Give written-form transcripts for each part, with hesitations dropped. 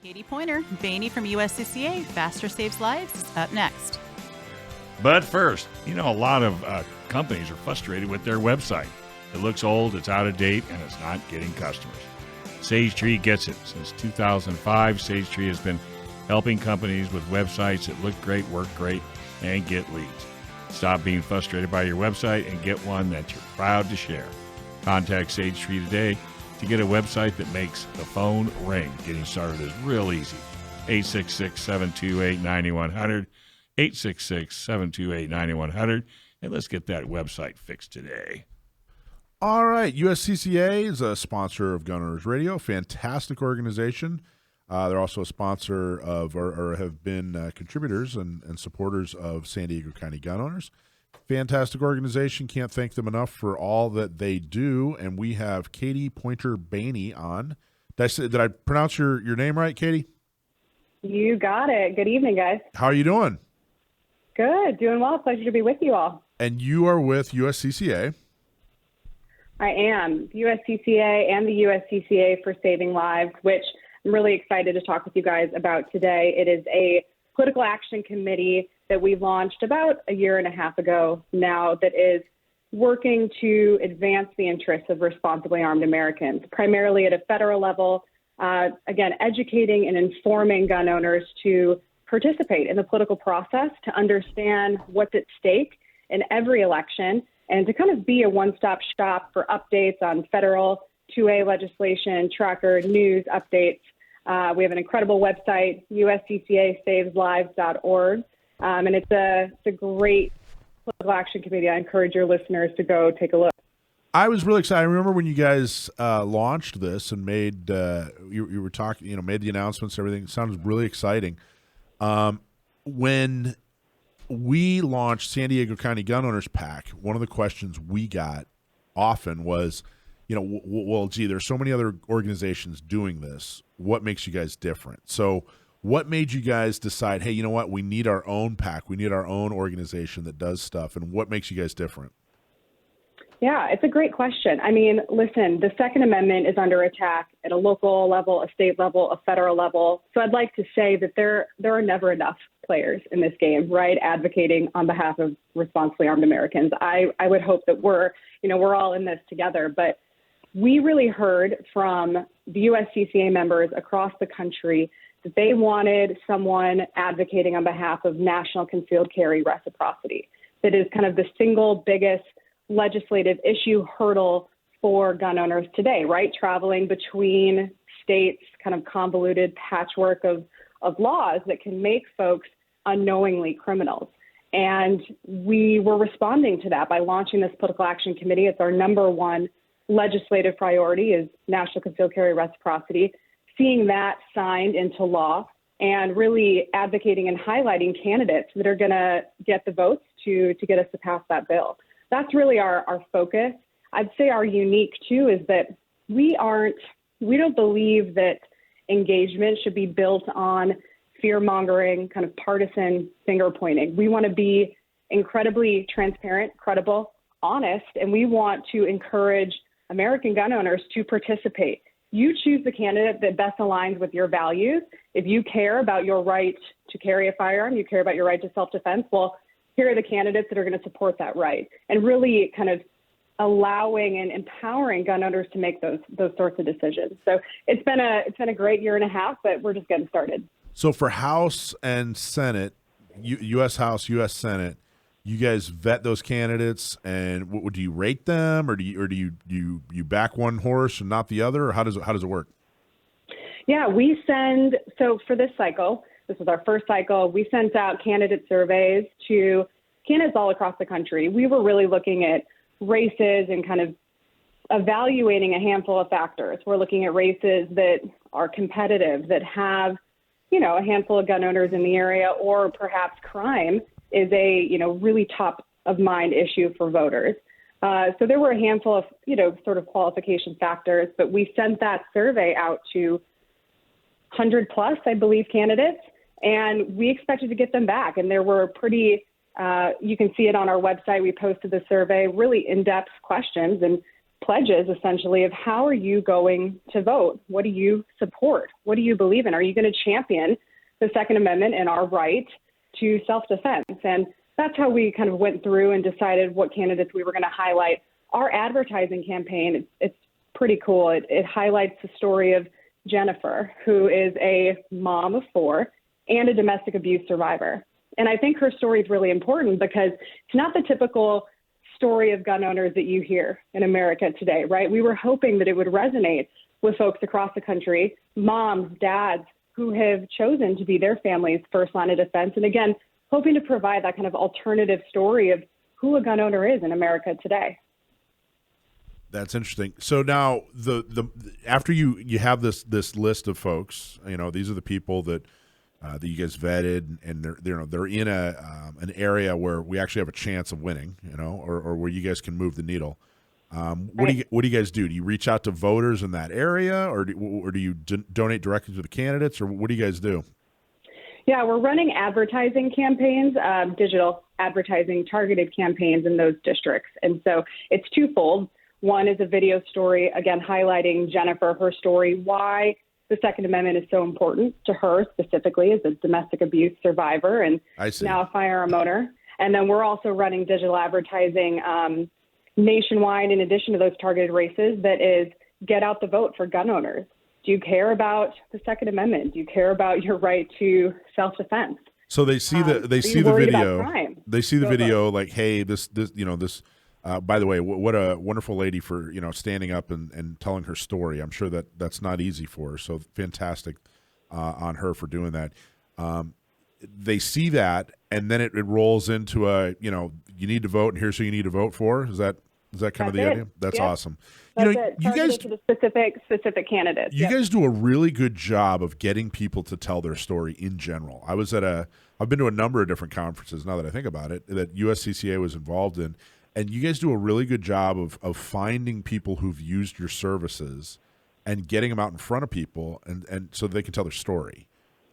Katie Pointer, Baney from USCCA, Faster Saves Lives, is up next. But first, a lot of companies are frustrated with their website. It looks old, it's out of date, and it's not getting customers. SageTree gets it. Since 2005, SageTree has been helping companies with websites that look great, work great, and get leads. Stop being frustrated by your website and get one that you're proud to share. Contact SageTree today to get a website that makes the phone ring. Getting started is real easy. 866-728-9100, 866-728-9100, and let's get that website fixed today. All right, USCCA is a sponsor of Gun Owners Radio, fantastic organization. They're also a sponsor of, or have been contributors and supporters of San Diego County Gun Owners. Fantastic organization. Can't thank them enough for all that they do. And we have Katie Pointer Baney on. Did I pronounce your name right, Katie? You got it. Good evening, guys. How are you doing? Good. Doing well. Pleasure to be with you all. And you are with USCCA. I am. USCCA and the USCCA for Saving Lives, which I'm really excited to talk with you guys about today. It is a political action committee that we launched about a year and a half ago now that is working to advance the interests of responsibly armed Americans, primarily at a federal level, again, educating and informing gun owners to participate in the political process, to understand what's at stake in every election, and to kind of be a one-stop shop for updates on federal 2A legislation, tracker, news, updates. We have an incredible website, usccasaveslives.org. And it's a great political action committee. I encourage your listeners to go take a look. I was really excited. I remember when you guys launched this and made you were talking, made the announcements. Everything sounded really exciting. When we launched San Diego County Gun Owners PAC, one of the questions we got often was, well, gee, there's so many other organizations doing this. What makes you guys different? So what made you guys decide, hey, you know what, we need our own PAC, we need our own organization that does stuff, and what makes you guys different? Yeah, it's a great question. I mean, listen, the Second Amendment is under attack at a local level, a state level, a federal level. So I'd like to say that there are never enough players in this game, right, advocating on behalf of responsibly armed Americans. I would hope that we're all in this together, but we really heard from the USCCA members across the country that they wanted someone advocating on behalf of national concealed carry reciprocity. That is kind of the single biggest legislative issue hurdle for gun owners today, right? Traveling between states, kind of convoluted patchwork of laws that can make folks unknowingly criminals. And we were responding to that by launching this political action committee. It's our number one legislative priority is national concealed carry reciprocity, seeing that signed into law and really advocating and highlighting candidates that are going to get the votes to get us to pass that bill. That's really our focus. I'd say our unique too is that we don't believe that engagement should be built on fear-mongering, kind of partisan finger pointing. We want to be incredibly transparent, credible, honest, and we want to encourage American gun owners to participate. You choose the candidate that best aligns with your values. If you care about your right to carry a firearm, you care about your right to self-defense, well, here are the candidates that are going to support that right, and really kind of allowing and empowering gun owners to make those sorts of decisions. So it's been a great year and a half, but we're just getting started. So for House and Senate, U.S. House, U.S. Senate, you guys vet those candidates, and do you rate them, or do you back one horse and not the other, or how does it work? Yeah, so for this cycle, this was our first cycle, we sent out candidate surveys to candidates all across the country. We were really looking at races and kind of evaluating a handful of factors. We're looking at races that are competitive, that have, a handful of gun owners in the area, or perhaps crime is a, really top of mind issue for voters. So there were a handful of, sort of qualification factors, but we sent that survey out to 100 plus, I believe, candidates, and we expected to get them back. And there were pretty, you can see it on our website. We posted the survey, really in-depth questions, and pledges, essentially, of how are you going to vote? What do you support? What do you believe in? Are you going to champion the Second Amendment and our right to self-defense? And that's how we kind of went through and decided what candidates we were going to highlight. Our advertising campaign, it's pretty cool. It highlights the story of Jennifer, who is a mom of 4 and a domestic abuse survivor. And I think her story is really important because it's not the typical story of gun owners that you hear in America today, right? We were hoping that it would resonate with folks across the country, moms, dads, who have chosen to be their family's first line of defense. And again, hoping to provide that kind of alternative story of who a gun owner is in America today. That's interesting. So now, the after you have this list of folks, these are the people that you guys vetted, and they're in an area where we actually have a chance of winning, or where you guys can move the needle. What do you guys do? Do you reach out to voters in that area, or do you donate directly to the candidates, or what do you guys do? Yeah, we're running advertising campaigns, digital advertising, targeted campaigns in those districts, and so it's twofold. One is a video story, again, highlighting Jennifer, her story, why the Second Amendment is so important to her specifically as a domestic abuse survivor and now a firearm owner. And then we're also running digital advertising nationwide in addition to those targeted races that is get out the vote for gun owners. Do you care about the Second Amendment? Do you care about your right to self-defense? So they see the video. They see the video like, hey, this by the way, what a wonderful lady for standing up and telling her story. I'm sure that's not easy for her. So fantastic on her for doing that. They see that, and then it rolls into you need to vote, and here's who you need to vote for. Is that kind of the idea? That's awesome. That's it. You guys to the specific candidates. You guys do a really good job of getting people to tell their story in general. I've been to a number of different conferences now that I think about it that USCCA was involved in. And you guys do a really good job of finding people who've used your services and getting them out in front of people and so they can tell their story.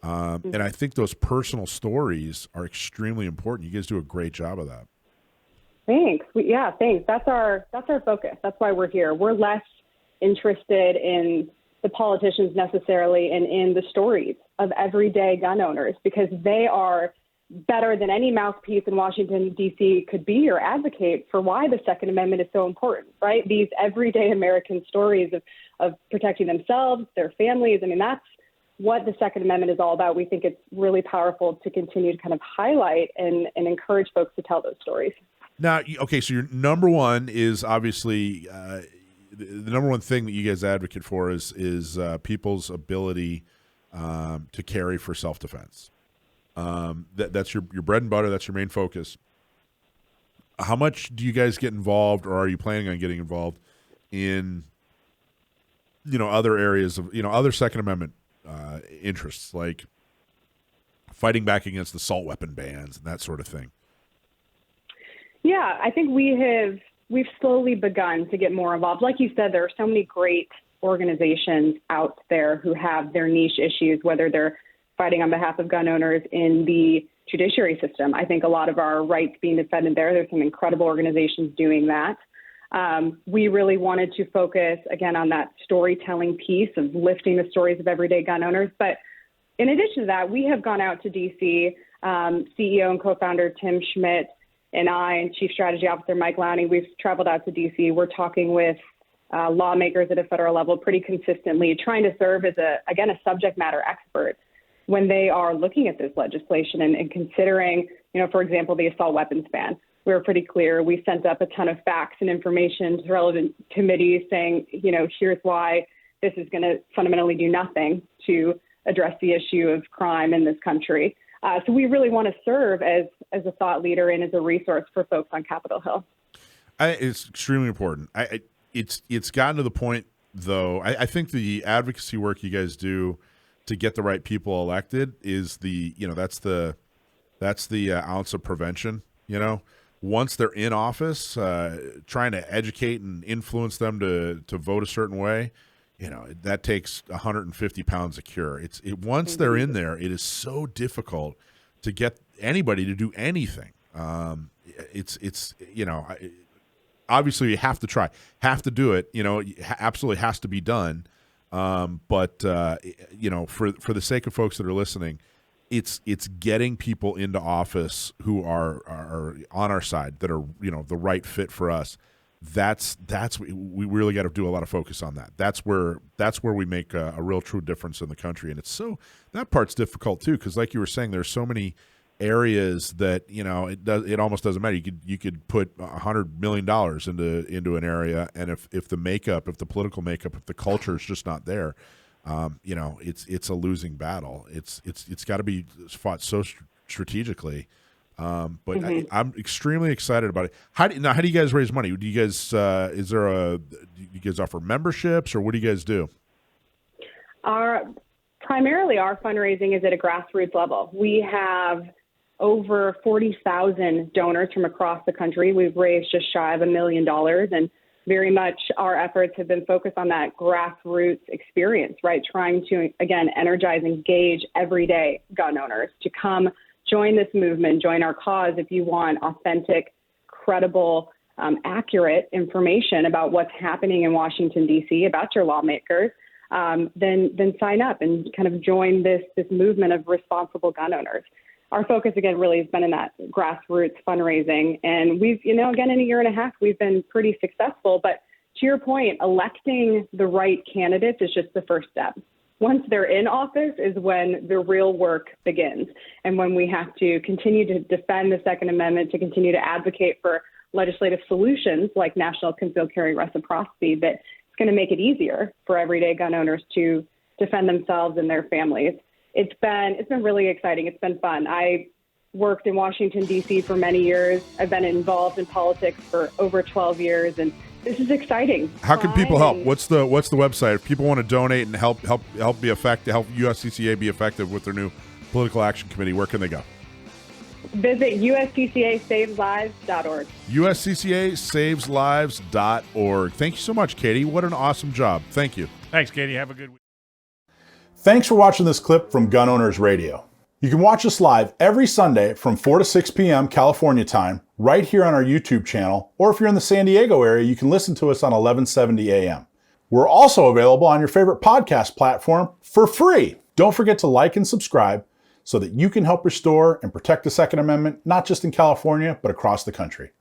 And I think those personal stories are extremely important. You guys do a great job of that. Thanks. Thanks. That's our focus. That's why we're here. We're less interested in the politicians necessarily and in the stories of everyday gun owners because they are better than any mouthpiece in Washington, D.C. could be or advocate for why the Second Amendment is so important, right? These everyday American stories of protecting themselves, their families. I mean, that's what the Second Amendment is all about. We think it's really powerful to continue to kind of highlight and encourage folks to tell those stories. Now, okay, so your number one is obviously the number one thing that you guys advocate for is people's ability to carry for self-defense. That's your bread and butter. That's your main focus. How much do you guys get involved, or are you planning on getting involved in, other areas of, other Second Amendment interests, like fighting back against assault weapon bans and that sort of thing? Yeah, I think we've slowly begun to get more involved. Like you said, there are so many great organizations out there who have their niche issues, whether they're fighting on behalf of gun owners in the judiciary system. I think a lot of our rights being defended there. There's some incredible organizations doing that. We really wanted to focus, again, on that storytelling piece of lifting the stories of everyday gun owners. But in addition to that, we have gone out to D.C., CEO and co-founder Tim Schmidt and I and Chief Strategy Officer Mike Lowney. We've traveled out to D.C. We're talking with lawmakers at a federal level pretty consistently, trying to serve as a subject matter expert when they are looking at this legislation and considering, for example, the assault weapons ban. We were pretty clear. We sent up a ton of facts and information to relevant committees saying, here's why this is going to fundamentally do nothing to address the issue of crime in this country. So we really want to serve as a thought leader and as a resource for folks on Capitol Hill. It's extremely important. It's gotten to the point, though, I think the advocacy work you guys do to get the right people elected is that's the ounce of prevention. Once they're in office, trying to educate and influence them to vote a certain way, that takes 150 pounds of cure. Once they're in there, it is so difficult to get anybody to do anything. obviously you have to try, have to do it. Absolutely has to be done. But for the sake of folks that are listening, it's getting people into office who are on our side, that are the right fit for us. That's we really got to do a lot of focus on that. That's where we make a real true difference in the country. And that part's difficult too, because like you were saying, there's so many areas that it almost doesn't matter. You could put $100 million into an area, and if the political makeup, if the culture is just not there, it's a losing battle. It's got to be fought so strategically. But I'm extremely excited about it. How do you guys raise money? Do you guys do you guys offer memberships, or what do you guys do? Primarily our fundraising is at a grassroots level. We have over 40,000 donors from across the country. We've raised just shy of $1 million, and very much our efforts have been focused on that grassroots experience, right? Trying to, again, energize, engage everyday gun owners to come join this movement, join our cause. If you want authentic, credible, accurate information about what's happening in Washington, D.C., about your lawmakers, then sign up and kind of join this movement of responsible gun owners. Our focus, again, really has been in that grassroots fundraising. And we've, again, in a year and a half, we've been pretty successful. But to your point, electing the right candidates is just the first step. Once they're in office is when the real work begins, and when we have to continue to defend the Second Amendment, to continue to advocate for legislative solutions like national concealed carry reciprocity that's going to make it easier for everyday gun owners to defend themselves and their families. It's been really exciting. It's been fun. I worked in Washington, D.C. for many years. I've been involved in politics for over 12 years, and this is exciting. How can people help? What's the website? If people want to donate and help USCCA be effective with their new political action committee, where can they go? Visit USCCASavesLives.org. USCCASavesLives.org. Thank you so much, Katie. What an awesome job. Thank you. Thanks, Katie. Have a good week. Thanks for watching this clip from Gun Owners Radio. You can watch us live every Sunday from 4 to 6 p.m. California time, right here on our YouTube channel, or if you're in the San Diego area, you can listen to us on 1170 a.m. We're also available on your favorite podcast platform for free. Don't forget to like and subscribe so that you can help restore and protect the Second Amendment, not just in California, but across the country.